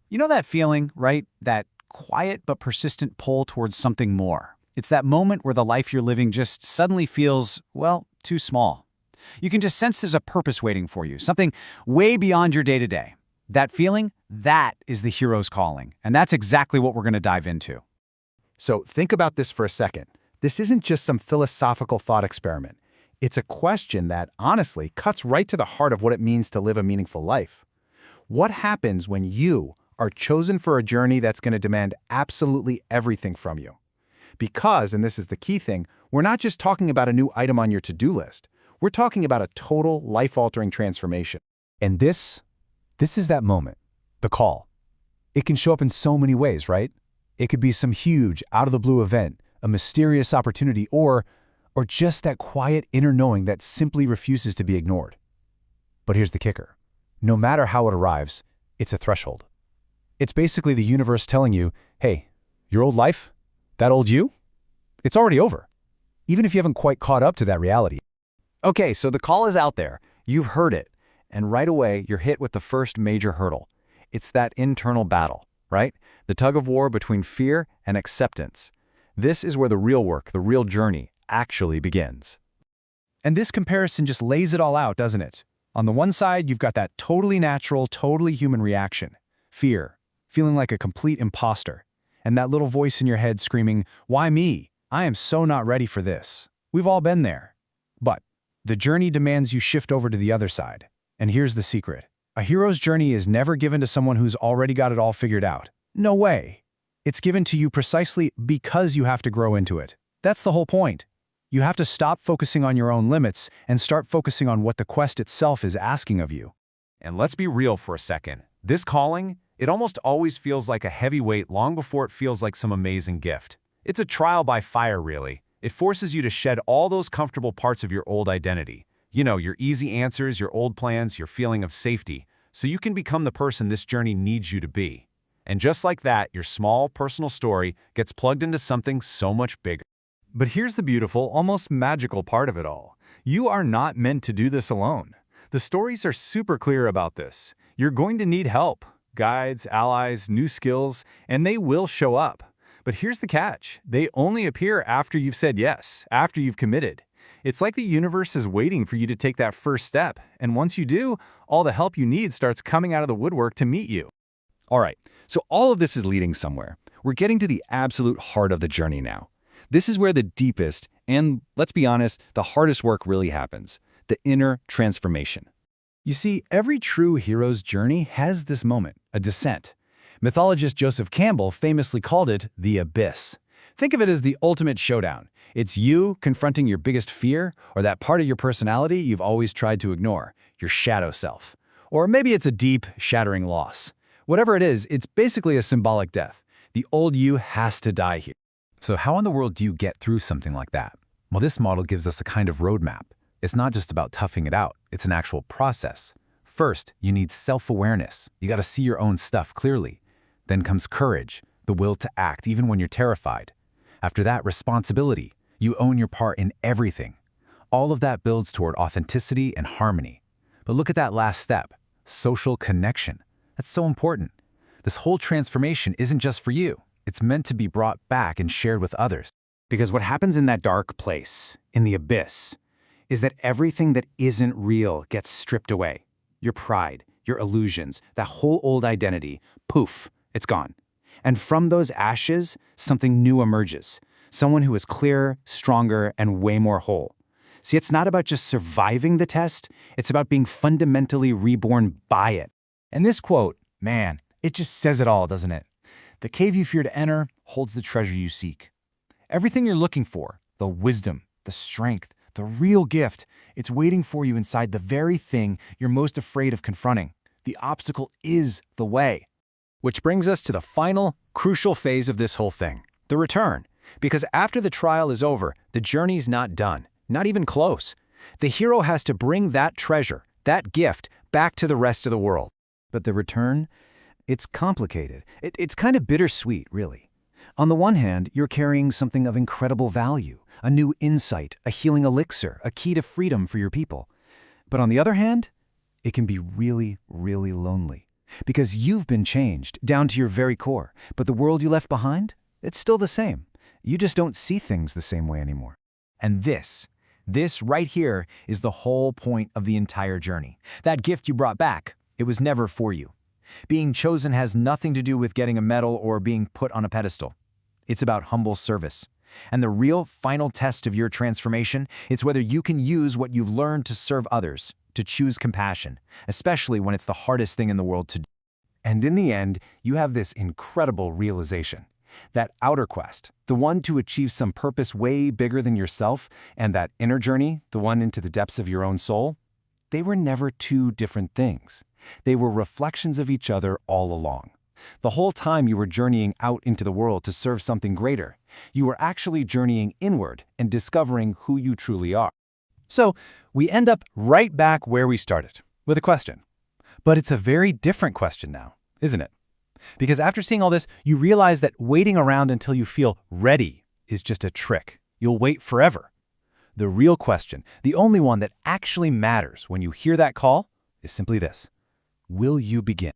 You know that feeling, right? That quiet but persistent pull towards something more. It's that moment where the life you're living just suddenly feels, well, too small. You can just sense there's a purpose waiting for you, something way beyond your day-to-day. That feeling, that is the hero's calling, and that's exactly what we're going to dive into. So think about this for a second. This isn't just some philosophical thought experiment. It's a question that, honestly, cuts right to the heart of what it means to live a meaningful life. What happens when you are chosen for a journey that's going to demand absolutely everything from you? Because, and this is the key thing, we're not just talking about a new item on your to-do list. We're talking about a total, life-altering transformation. And this is that moment, the call. It can show up in so many ways, right? It could be some huge, out-of-the-blue event, a mysterious opportunity, or just that quiet inner knowing that simply refuses to be ignored. But here's the kicker. No matter how it arrives, it's a threshold. It's basically the universe telling you, hey, your old life, that old you, it's already over, even if you haven't quite caught up to that reality. Okay, so the call is out there. You've heard it. And right away, you're hit with the first major hurdle. It's that internal battle, right? The tug-of-war between fear and acceptance. This is where the real work, the real journey, actually begins. And this comparison just lays it all out, doesn't it? On the one side, you've got that totally natural, totally human reaction. Fear, feeling like a complete imposter. And that little voice in your head screaming, why me? I am so not ready for this. We've all been there. But the journey demands you shift over to the other side. And here's the secret. A hero's journey is never given to someone who's already got it all figured out. No way. It's given to you precisely because you have to grow into it. That's the whole point. You have to stop focusing on your own limits and start focusing on what the quest itself is asking of you. And let's be real for a second. This calling, it almost always feels like a heavy weight long before it feels like some amazing gift. It's a trial by fire, really. It forces you to shed all those comfortable parts of your old identity. You know, your easy answers, your old plans, your feeling of safety, so you can become the person this journey needs you to be. And just like that, your small, personal story gets plugged into something so much bigger. But here's the beautiful, almost magical part of it all. You are not meant to do this alone. The stories are super clear about this. You're going to need help, guides, allies, new skills, and they will show up. But here's the catch. They only appear after you've said yes, after you've committed. It's like the universe is waiting for you to take that first step, and once you do, all the help you need starts coming out of the woodwork to meet you. All right, so all of this is leading somewhere. We're getting to the absolute heart of the journey now. This is where the deepest, and let's be honest, the hardest work really happens, the inner transformation. You see, every true hero's journey has this moment, a descent. Mythologist Joseph Campbell famously called it the abyss. Think of it as the ultimate showdown. It's you confronting your biggest fear, or that part of your personality you've always tried to ignore, your shadow self. Or maybe it's a deep, shattering loss. Whatever it is, it's basically a symbolic death. The old you has to die here. So how in the world do you get through something like that? Well, this model gives us a kind of roadmap. It's not just about toughing it out, it's an actual process. First, you need self-awareness. You gotta see your own stuff clearly. Then comes courage, the will to act even when you're terrified. After that, responsibility. You own your part in everything. All of that builds toward authenticity and harmony. But look at that last step, social connection. That's so important. This whole transformation isn't just for you. It's meant to be brought back and shared with others. Because what happens in that dark place, in the abyss, is that everything that isn't real gets stripped away. Your pride, your illusions, that whole old identity, poof, it's gone. And from those ashes, something new emerges. Someone who is clearer, stronger, and way more whole. See, it's not about just surviving the test, it's about being fundamentally reborn by it. And this quote, man, it just says it all, doesn't it? The cave you fear to enter holds the treasure you seek. Everything you're looking for, the wisdom, the strength, the real gift, it's waiting for you inside the very thing you're most afraid of confronting. The obstacle is the way. Which brings us to the final, crucial phase of this whole thing, the return. Because after the trial is over, the journey's not done, not even close. The hero has to bring that treasure, that gift, back to the rest of the world. But the return? It's complicated. It's kind of bittersweet, really. On the one hand, you're carrying something of incredible value, a new insight, a healing elixir, a key to freedom for your people. But on the other hand, it can be really, really lonely. Because you've been changed, down to your very core. But the world you left behind? It's still the same. You just don't see things the same way anymore. And this right here is the whole point of the entire journey. That gift you brought back, it was never for you. Being chosen has nothing to do with getting a medal or being put on a pedestal. It's about humble service. And the real final test of your transformation, it's whether you can use what you've learned to serve others, to choose compassion, especially when it's the hardest thing in the world to do. And in the end, you have this incredible realization. That outer quest, the one to achieve some purpose way bigger than yourself, and that inner journey, the one into the depths of your own soul, they were never two different things. They were reflections of each other all along. The whole time you were journeying out into the world to serve something greater, you were actually journeying inward and discovering who you truly are. So we end up right back where we started, with a question. But it's a very different question now, isn't it? Because after seeing all this, you realize that waiting around until you feel ready is just a trick. You'll wait forever. The real question, the only one that actually matters when you hear that call, is simply this: will you begin?